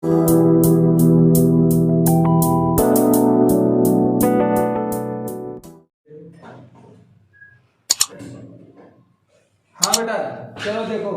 हाँ बेटा, चलो देखो।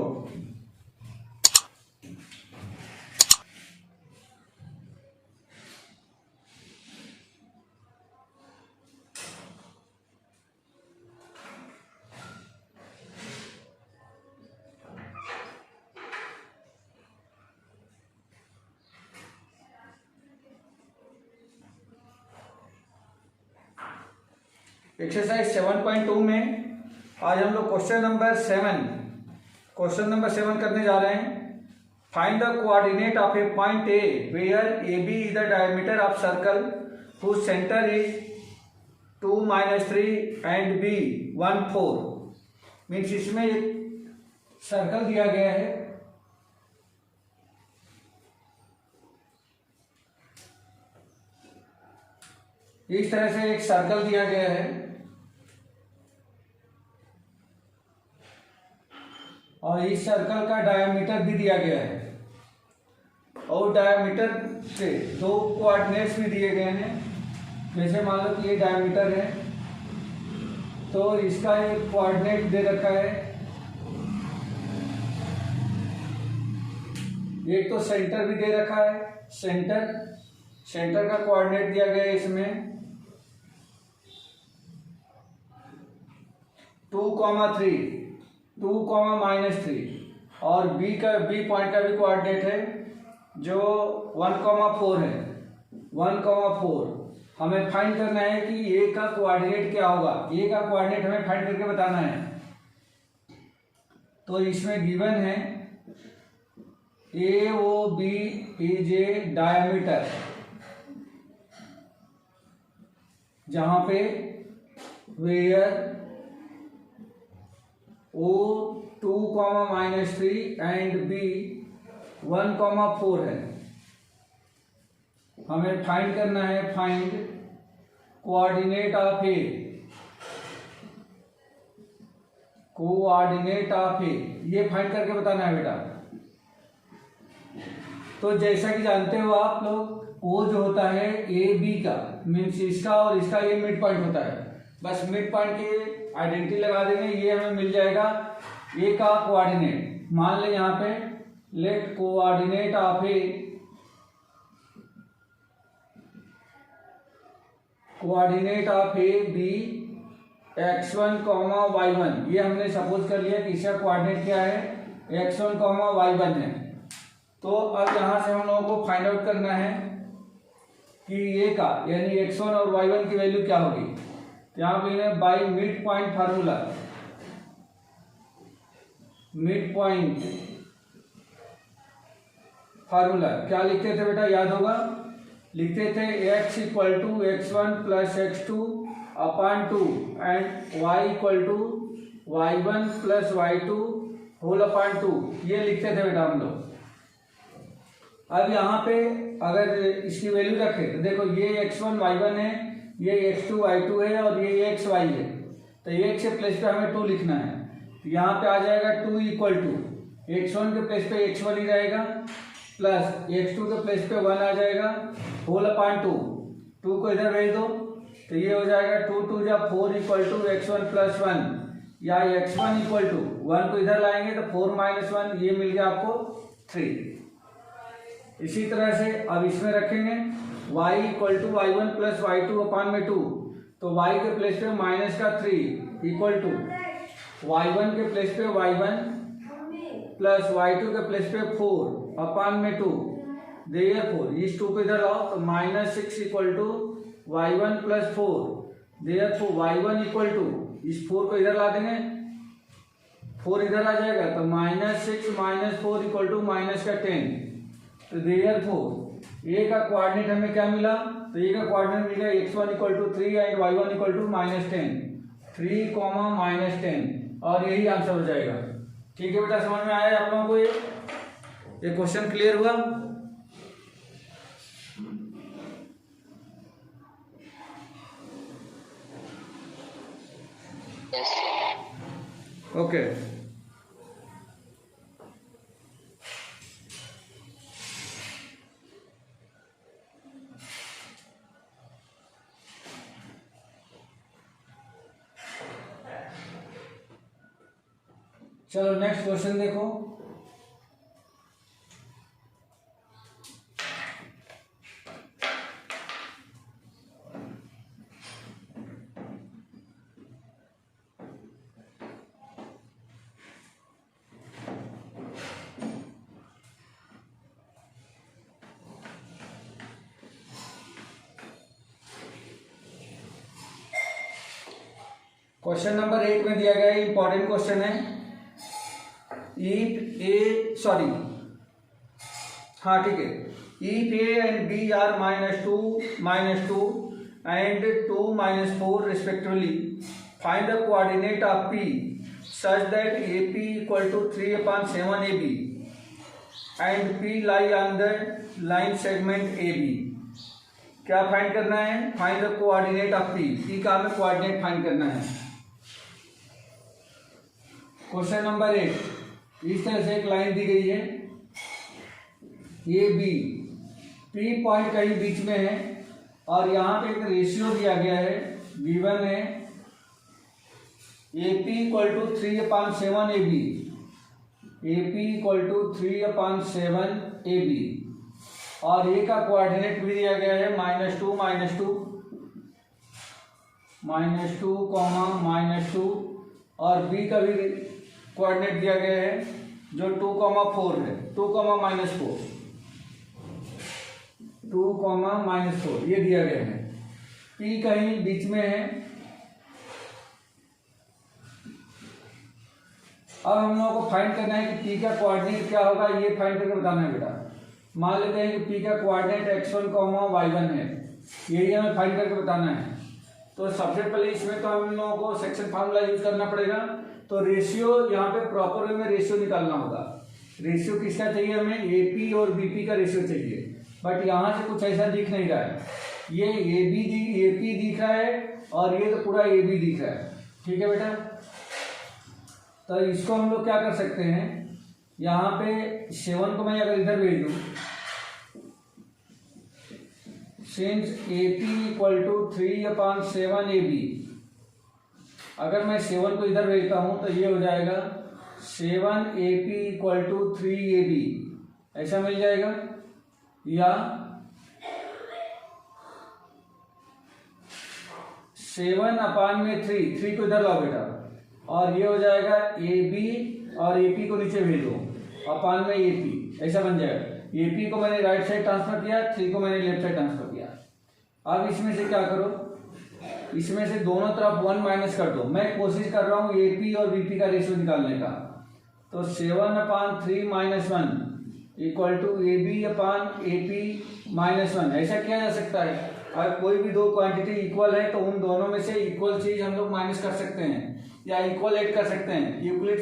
एक्सरसाइज 7.2 में आज हम लोग क्वेश्चन नंबर 7 करने जा रहे हैं। Find the coordinate of a point A where A B is the diameter of circle whose centre is 2 - 3 and B 1 4। Means इसमें एक सर्कल दिया गया है, इस तरह से एक सर्कल दिया गया है और इस सर्कल का डायमीटर भी दिया गया है और डायमीटर से दो कोऑर्डिनेट्स भी दिए गए हैं। जैसे मान लो कि ये डायमीटर है तो इसका एक कोऑर्डिनेट दे रखा है, एक तो सेंटर भी दे रखा है। सेंटर का कोऑर्डिनेट दिया गया है इसमें 2,3 -3 और बी पॉइंट का भी कोऑर्डिनेट है जो 1,4 है। 1,4 हमें फाइंड करना है कि ए का कोऑर्डिनेट क्या होगा। ए का कोऑर्डिनेट हमें फाइंड करके बताना है। तो इसमें गिवन है AOB इज ए डायमीटर, जहां पे वेयर O 2, -3 एंड B 1,4 है। हमें फाइंड करना है कोऑर्डिनेट ऑफ ए। ये फाइंड करके बताना है बेटा। तो जैसा कि जानते हो आप लोग, O जो होता है AB का, मीन्स इसका और इसका ये मिड पॉइंट होता है। बस मिड पॉइंट की आइडेंटिटी लगा देंगे, ये हमें मिल जाएगा ए का कोऑर्डिनेट। मान ले यहाँ पे let coordinate of A B x1, y1। ये हमने सपोज कर लिया कि इसका कोऑर्डिनेट क्या है, x1, y1 है। तो अब यहाँ से हम लोगों को फाइंड आउट करना है कि ए का यानी x1 और y1 की वैल्यू क्या होगी। यहाँ पे बाई मिड पॉइंट फार्मूला, क्या लिखते थे बेटा, याद होगा? लिखते थे x = x1 + x2 upon 2 and y = y1 + y2 whole upon 2। ये लिखते थे बेटा हम लोग। अब यहाँ पे अगर इसकी वैल्यू रखें तो देखो ये x1 y1 है, ये x2 y2 है और ये x y है। तो x के प्लेस पे हमें 2 लिखना है। तो यहाँ पे आ जाएगा 2 = x1 के प्लेस पे x1 ही रहेगा प्लस x2 के प्लेस पे 1 आ जाएगा होल अपॉन 2। 2 को इधर भेज दो तो ये हो जाएगा 2 × 2 = 4 = x1 + 1 या x1 = 1 को इधर लाएंगे तो 4 - 1 ये मिल गया आपको 3। इसी तरह से अब इसमें रखेंगे y = y1 + y2 अपॉन में 2। तो y के प्लेस पे -3 = y1 के प्लेस पे y1 प्लस y2 के प्लेस पे 4 अपॉन में 2। देयरफॉर इस 2 को इधर लाओ तो -6 = y1 + 4। देयरफॉर y1 = इस 4 को इधर ला देंगे, 4 इधर आ जाएगा तो -6 - 4 = -10। तो देयरफॉर ए का कोऑर्डिनेट हमें क्या मिला, तो ए का कोऑर्डिनेट मिला x1 = 3 एंड y1 = -10। 3, -10 और यही आंसर हो जाएगा। ठीक है बेटा, समझ में आया आप लोगों को? ये क्वेश्चन क्लियर हुआ? ओके। चलो नेक्स्ट क्वेश्चन देखो। क्वेश्चन नंबर 8 में दिया गया इंपॉर्टेंट क्वेश्चन है। इफ ए सॉरी हाँ ठीक है, if A and B are -2 and 2 -4 respectively, find the coordinate of P such that A P equal to 3/7 A B and P lie on the line segment A B. क्या find करना है? Find the coordinate of P. P का हमें coordinate find करना है। Question number 8 इस तरह से एक लाइन दी गई है ए बी, पी पॉइंट कहीं बीच में है और यहाँ पे एक रेशियो दिया गया है, गिवन है A P equal to 3/7 A B, A P equal to 3/7 A B और ए का कोऑर्डिनेट भी दिया गया है -2 -2 और बी का भी कोऑर्डिनेट दिया गया है जो 2,4 है, 2,-4 2,-4 ये दिया गया है। पी कहीं बीच में है। अब हम लोगों को फाइंड करना है कि पी का कोऑर्डिनेट क्या होगा, ये फाइंड करके बताना है बेटा। मान लेते हैं कि पी का कोऑर्डिनेट x1, y1 है, यही हमें फाइंड करके बताना है। तो सबसे पहले इसमें तो हम लोगों को सेक्शन फार्मूला यूज करना पड़ेगा। तो रेशियो यहाँ पे प्रॉपर वे में रेशियो निकालना होगा। रेशियो किसका चाहिए हमें? एपी और बीपी का रेशियो चाहिए, बट यहाँ से कुछ ऐसा दिख नहीं रहा है। ये एपी दिख रहा है और ये तो पूरा एबी दिख रहा है। ठीक है बेटा, तो इसको हम लोग क्या कर सकते हैं, यहाँ पे 7 को मैं अगर इधर भेज दूँ, since AP equal to 3/7 AB, अगर मैं 7 को इधर भेजता हूं तो ये हो जाएगा 7AP इक्वल टू 3AB, ऐसा मिल जाएगा। या 7/3, 3 को इधर लाओ बेटा, और ये हो जाएगा AB और AP को नीचे भेज दो अपान में AP, ऐसा बन जाएगा। AP को मैंने राइट साइड ट्रांसफर किया, 3 को मैंने लेफ्ट साइड ट्रांसफर किया। अब इसमें से क्या करो, इसमें से दोनों तरफ 1 माइनस कर दो। मैं कोशिश कर रहा हूँ AP और BP का रेशियो निकालने का। तो 7/3 - 1 इक्वल टू AB/AP -1, ऐसा किया जा सकता है। अगर कोई भी दो क्वांटिटी इक्वल है तो उन दोनों में से इक्वल चीज हम लोग माइनस कर सकते हैं या इक्वल ऐड कर सकते हैं। यूक्लिड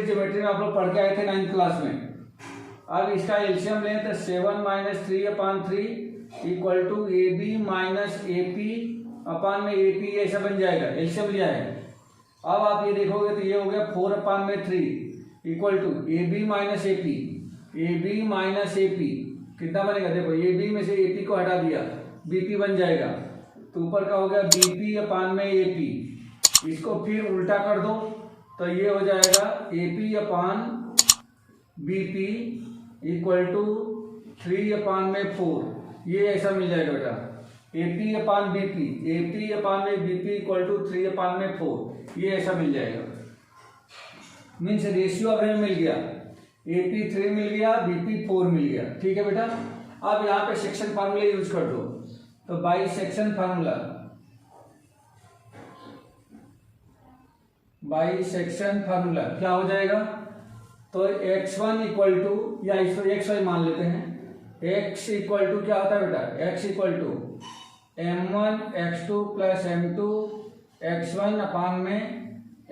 ज्योमेट्री में आप लोग पढ़ के आए थे 9th क्लास में। अब इसका एलसीएम लें तो 7 - 3/3 इक्वल टू AB - AP अपान में AP, ऐसा बन जाएगा। एलसीएम लिया है। अब आप ये देखोगे तो ये हो गया 4/3 इक्वल टू AB - AP कितना बनेगा? देखो AB में से AP को हटा दिया, BP बन जाएगा। तो ऊपर का हो गया BP अपान में AP। इसको फिर उल्टा कर दो तो ये हो जाएगा AP upon BP equal to 3/4, ये ऐसा मिल जाएगा बेटा। AP upon BP equal to 3/4, ये ऐसा मिल जाएगा। मीन्स रेशियो अब हमें मिल गया, AP 3 मिल गया, BP 4 मिल गया। ठीक है बेटा, अब यहाँ पे सेक्शन फार्मूला यूज कर दो। तो बाई सेक्शन फार्मूला क्या हो जाएगा? तो x1 इक्वल टू, या इसको xy मान लेते हैं, x इक्वल टू क्या होता है बेटा? x equal to m1 x2 plus m2 x1 upon में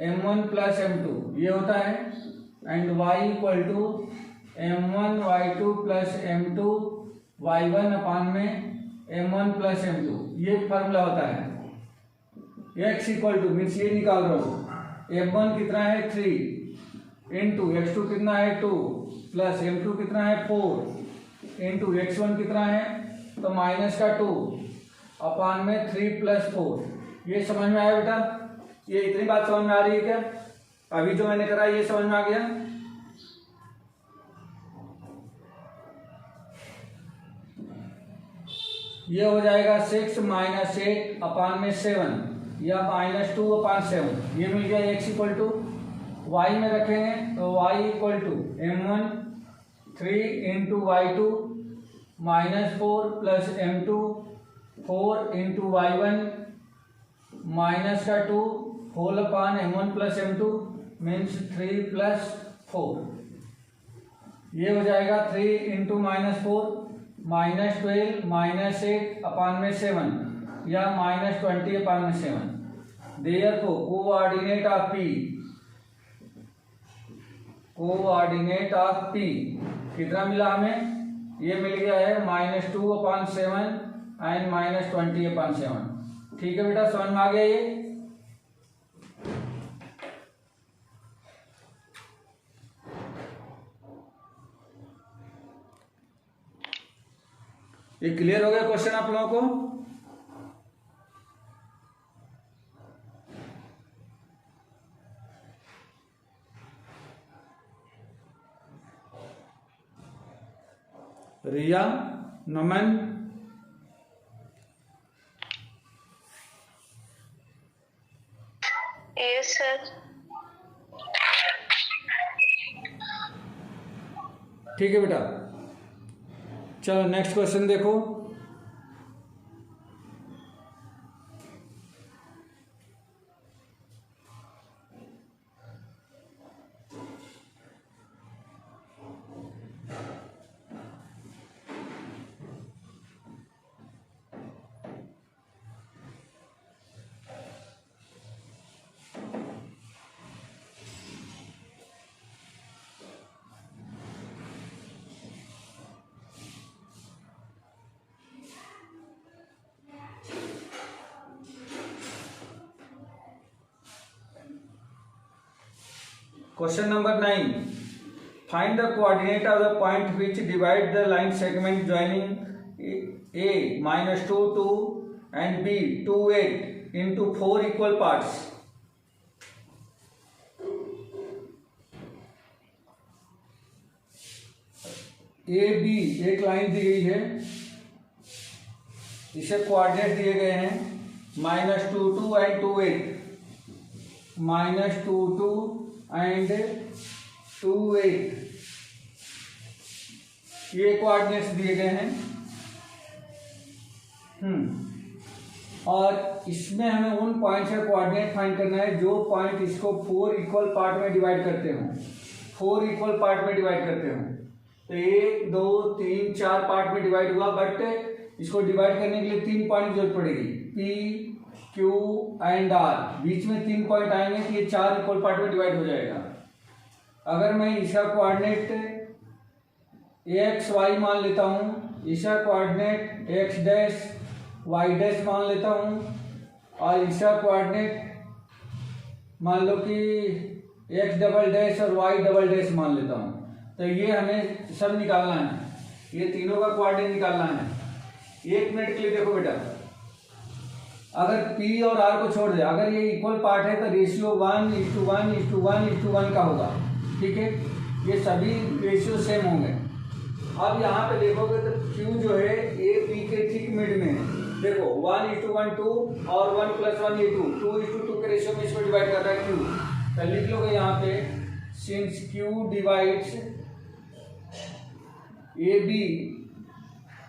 m1 प्लस m2, ये होता है। And y equal to m1 y2 plus m2 y1 upon में m1 प्लस m2, ये फार्मूला होता है। x इक्वल टू मीन्स ये निकाल रहा हूँ, m1 कितना है 3 इंटू x2 कितना है 2 प्लस m2 कितना है 4 इंटू x1 कितना है तो माइनस का 2 अपान में 3 + 4। ये समझ में आया बेटा? ये इतनी बात समझ में आ रही है क्या? अभी जो मैंने करा ये समझ में आ गया। ये हो जाएगा 6 - 8 अपान में 7 या -2/7। ये मिल गया। x इक्वल टू वाई में रखेंगे तो y equal to m1 3 into y2 -4 plus m2 4 into y1 -2 whole upon m1 plus m2 means 3 + 4। ये हो जाएगा 3 इंटू -4 -12 -8 अपान में 7 या -20 अपान में 7। देयरफॉर कोऑर्डिनेट ऑफ P कितना मिला हमें? ये मिल गया है -2/7 एंड -20/7। ठीक है बेटा, समझ में आ गया ये क्लियर हो गया क्वेश्चन आप लोगों को? रिया, नमन, यस सर। ठीक है बेटा, चलो नेक्स्ट क्वेश्चन देखो। Question number 9. Find the coordinate of the point which divide the line segment joining A -2 2 and B 2 8 into 4 equal parts. A B एक लाइन दी गई है, इसे कोऑर्डिनेट दिए गए हैं -2 2 and 2 8, -2 2 and 2 8 ये कोऑर्डिनेट्स दिए गए हैं। और इसमें हमें उन पॉइंट्स का कोऑर्डिनेट फाइंड करना है जो पॉइंट इसको 4 इक्वल पार्ट में डिवाइड करते हो। 4 इक्वल पार्ट में डिवाइड करते हो तो 1 2 3 4 पार्ट में डिवाइड हुआ, बट इसको डिवाइड करने के लिए 3 पॉइंट की जरूरत पड़ेगी, P Q एंड R। बीच में 3 पॉइंट आएंगे तो ये 4 इक्वल पार्ट में डिवाइड हो जाएगा। अगर मैं इसका कोऑर्डिनेट x y मान लेता हूँ, इसका coordinate x dash y dash मान लेता हूँ, और इसका कोऑर्डिनेट मान लो कि x डबल डैश और y डबल डैश मान लेता हूँ, तो ये हमें सब निकालना है, ये तीनों का कोऑर्डिनेट निकालना है। 1 मिनट के लिए देखो बेटा, अगर P और R को छोड़ दे, अगर ये इक्वल पार्ट है तो रेशियो 1:1:1:1 का होगा। ठीक है, ये सभी रेशियो सेम होंगे। अब यहाँ पे देखोगे तो Q जो है A P के ठीक मिड में है। देखो 1:1:2 और 1 + 1 ये 2:2 के रेशियो में इसको डिवाइड कर रहा है Q। तो लिख लोगे यहाँ पे since Q divides AB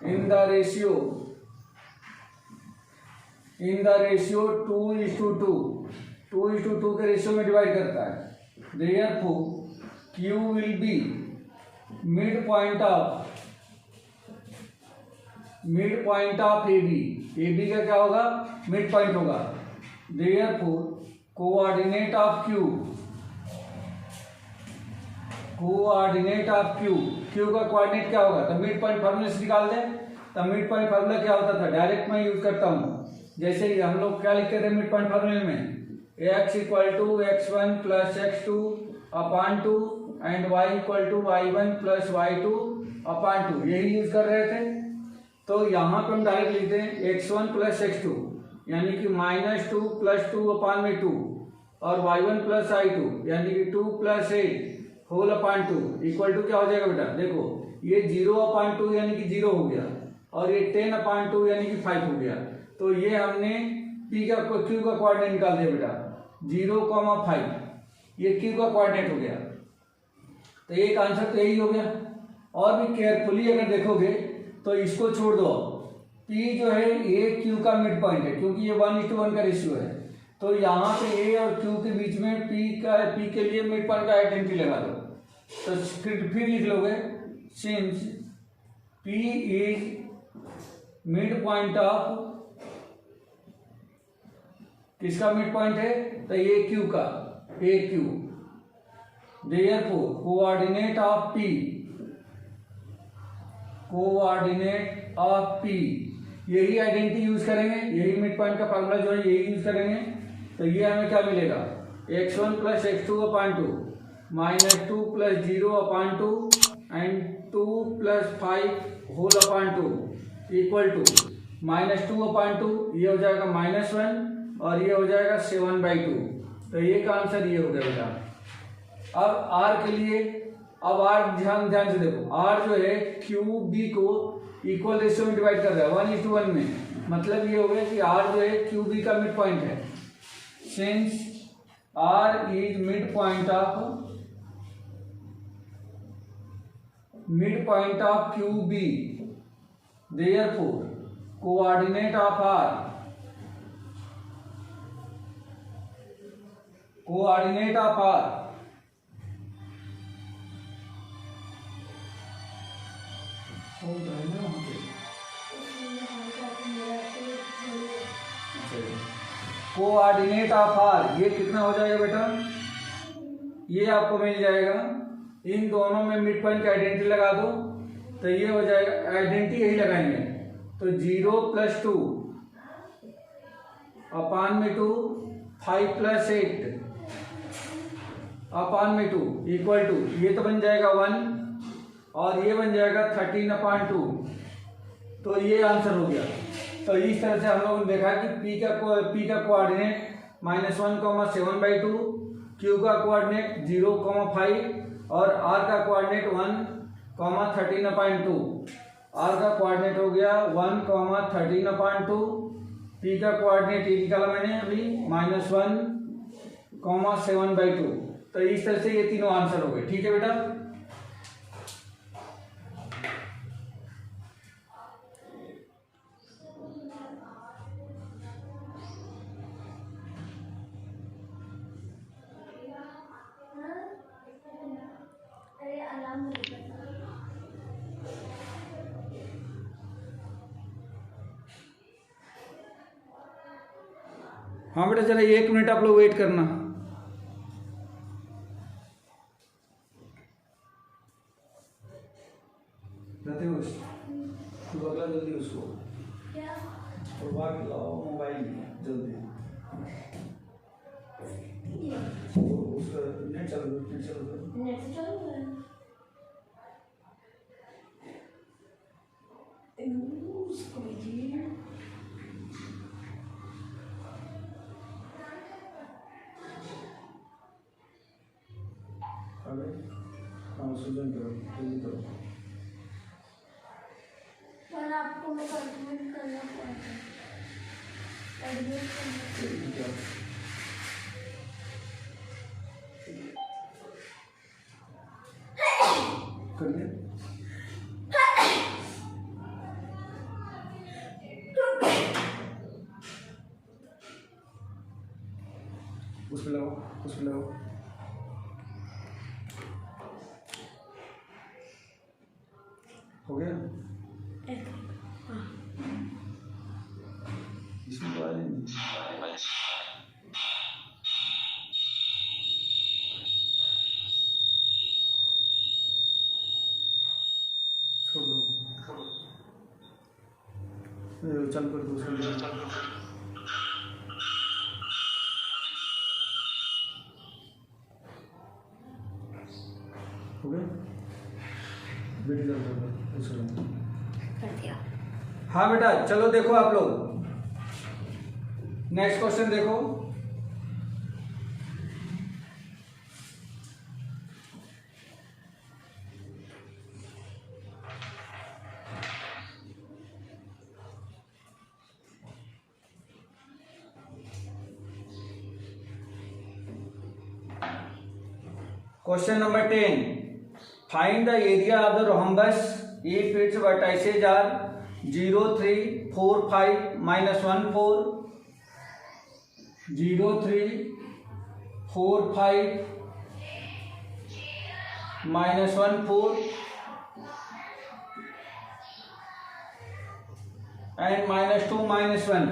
in the ratio 2:2 के रेशियो में डिवाइड करता है। Therefore Q will be mid point of AB का क्या होगा? मिड पॉइंट होगा। Therefore coordinate of Q Q का कोऑर्डिनेट क्या होगा? तो मिड पॉइंट फार्मूले से निकाल दें। तो मिड पॉइंट फार्मूला क्या होता था? डायरेक्ट मैं यूज करता हूँ। जैसे ही हम लोग क्या लिखते थे मिड पॉइंट फार्मूले में, x = x1 + x2 upon 2 and y = y1 + y2 अपान 2, यही यूज कर रहे थे। तो यहाँ पे हम डायरेक्ट लिखते हैं x1 + x2 यानी कि -2 + 2 अपान में 2 और y1 प्लस i2 यानी कि 2 plus 8 whole upon 2 equal to क्या हो जाएगा बेटा? देखो ये 0/2 यानी कि 0 हो गया और ये 10/2 यानी कि 5 हो गया। तो ये हमने p का q का कोऑर्डिनेट निकाल दिया बेटा 0,5, ये q का कोऑर्डिनेट हो गया। तो एक आंसर तो यही हो गया। और भी केयरफुली अगर देखोगे तो इसको छोड़ दो, p जो है ये q का मिड पॉइंट है क्योंकि ये 1:1 का रेशियो है। तो यहाँ पे a और q के बीच में p के लिए मिड पॉइंट का आइडेंटिटी लगा दो। तो फिर लिख लोगे since p is mid point of, किसका मिड पॉइंट है? तो ये q का, a q, therefore coordinate of p, coordinate of p, यही आइडेंटिटी यूज करेंगे, यही मिड पॉइंट का फार्मूला जो है यही यूज करेंगे। तो ये हमें क्या मिलेगा? x1 plus x2/2 -2 plus 0/2 and 2 plus 5 whole upon 2 equal to -2/2, ये हो जाएगा -1 और ये हो जाएगा 7/2। तो ये का आंसर ये हो गया बेटा। अब r के लिए, अब r ध्यान से देखो, r जो है क्यू बी को इक्वल रेशियो में डिवाइड कर रहा है 1:1 में। मतलब ये हो गया कि r जो है क्यू बी का मिड पॉइंट है। Since r is mid point of Q B, therefore coordinate of r, coordinate of r coordinate of r, ये कितना हो जाएगा बेटा? ये आपको मिल जाएगा, इन दोनों में मिड पॉइंट का आइडेंटिटी लगा दो। तो ये हो जाएगा, आइडेंटिटी यही लगाएंगे। तो 0 + 2 अपान में 2, 5 + 8 अपान में 2 इक्वल टू, ये तो बन जाएगा 1 और ये बन जाएगा 13/2। तो ये आंसर हो गया। तो इस तरह से हम लोगों ने देखा कि p का कोऑर्डिनेट -1,7/2, q का कोऑर्डिनेट 0,5 और r का कोऑर्डिनेट 1,13/2। r का कोऑर्डिनेट हो गया 1,13/2, p का कोऑर्डिनेट ये निकाला मैंने अभी -1,7/2। तो इस तरह से ये तीनों आंसर हो गए। ठीक है बेटा। हाँ बेटा जरा 1 मिनट आप लोग वेट करना। तू अगला जल्दी उसको और बाकी लाओ मोबाइल जल्दी, उसका नेट चालू सुजन करो, जल्दी करो। पर आपको एडमिट करना पड़ेगा, एडमिट करना कर लिया। उसमें लगाओ हो गया। इसमें तो आया नहीं। छोड़ दो, चल कर दूसरा हो गया। कर दिया। हाँ बेटा चलो देखो आप लोग नेक्स्ट क्वेश्चन देखो। Question number 10, find the area of the rhombus if its vertices are 0, 3, 4, 5, -1, 4, 0, 3, 4, 5, -1, 4 and -2, -1,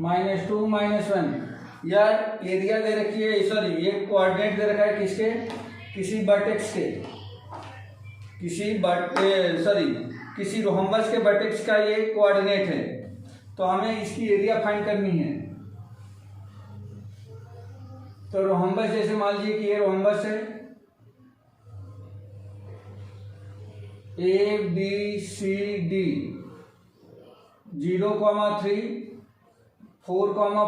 -2, -1। यार एरिया दे रखी है, सॉरी ये कोऑर्डिनेट दे रखा है किसके, किसी वर्टेक्स के, किसी रोहम्बस के वर्टेक्स का ये कोऑर्डिनेट है। तो हमें इसकी एरिया फाइंड करनी है। तो रोहम्बस जैसे मान लीजिए कि ये रोहम्बस है ABCD 0, 3, 4,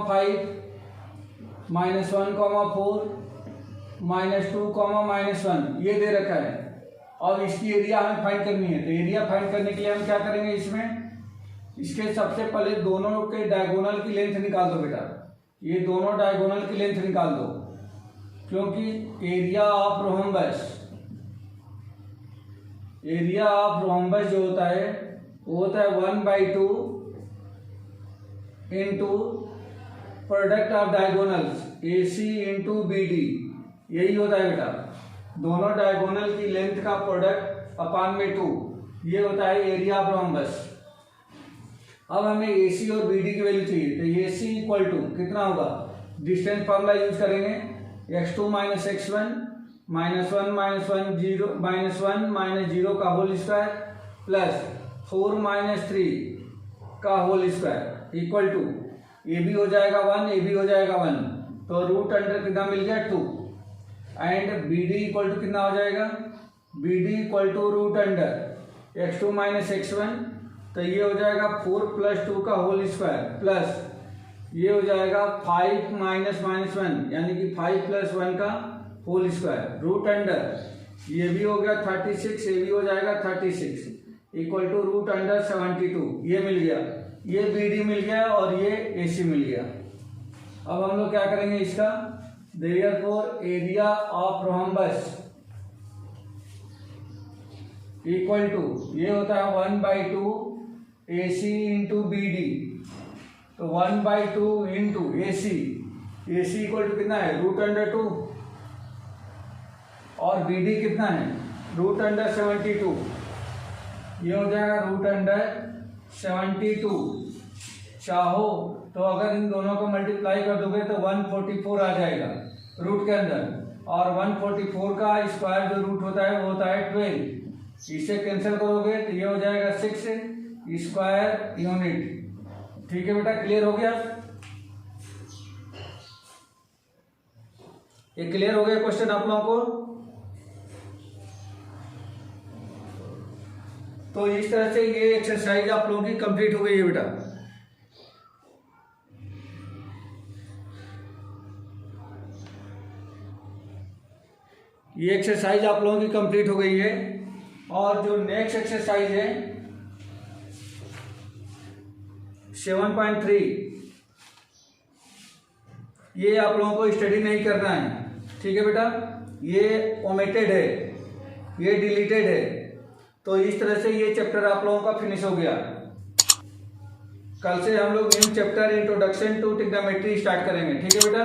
5, -1, 4, -2, -1 ये दे रखा है। अब इसकी एरिया हमें फाइंड करनी है। तो एरिया फाइंड करने के लिए हम क्या करेंगे, इसके सबसे पहले दोनों के डायगोनल की लेंथ निकाल दो बेटा। ये दोनों डायगोनल की लेंथ निकाल दो, क्योंकि एरिया ऑफ रोहम्बस जो होता है वो होता है 1/2 into product of diagonals AC into BD, यही होता है बेटा। दोनों डायगोनल की लेंथ का प्रोडक्ट अपान में 2, ये होता है एरिया ऑफ रोहम्बस। अब हमें AC और BD की वैल्यू चाहिए। तो AC इक्वल टू कितना होगा, डिस्टेंस फार्मूला यूज करेंगे, x2 - x1 -1 -0 का होल स्क्वायर प्लस 4 - 3 का whole square equal to AB हो जाएगा 1, AB हो जाएगा 1, तो रूट अंडर कितना मिल गया 2 एंड BD इक्वल टू कितना हो जाएगा, BD equal to root under x2 - x1, तो ये हो जाएगा 4 + 2 का होल स्क्वायर प्लस ये हो जाएगा 5 - -1 यानी कि 5 + 1 का होल स्क्वायर रूट अंडर ये भी हो गया 36, ये भी हो जाएगा 36 इक्वल टू रूट अंडर 72। ये मिल गया, ये BD मिल गया और ये AC मिल गया। अब हम लोग क्या करेंगे इसका, therefore area of rhombus equal to ये होता है 1/2 AC इंटू BD, तो 1/2 इंटू AC इक्वल टू कितना है, रूट अंडर 2 और BD कितना है, रूट अंडर 72, ये हो जाएगा रूट अंडर 72। चाहो तो अगर इन दोनों को मल्टीप्लाई कर दोगे तो 144 आ जाएगा रूट के अंदर, और 144 का स्क्वायर जो रूट होता है वो होता है 12। इसे कैंसिल करोगे तो ये हो जाएगा 6 स्क्वायर यूनिट। ठीक है बेटा, क्लियर हो गया, ये क्लियर हो गया क्वेश्चन आप लोगों को। तो इस तरह से ये एक्सरसाइज आप लोगों की कंप्लीट हो गई है बेटा। ये एक्सरसाइज आप लोगों की कंप्लीट हो गई है। और जो नेक्स्ट एक्सरसाइज है 7.3, ये आप लोगों को स्टडी नहीं करना है। ठीक है बेटा, ये ओमिटेड है, ये डिलीटेड है। तो इस तरह से ये चैप्टर आप लोगों का फिनिश हो गया। कल से हम लोग new chapter introduction to trigonometry start करेंगे। ठीक है बेटा।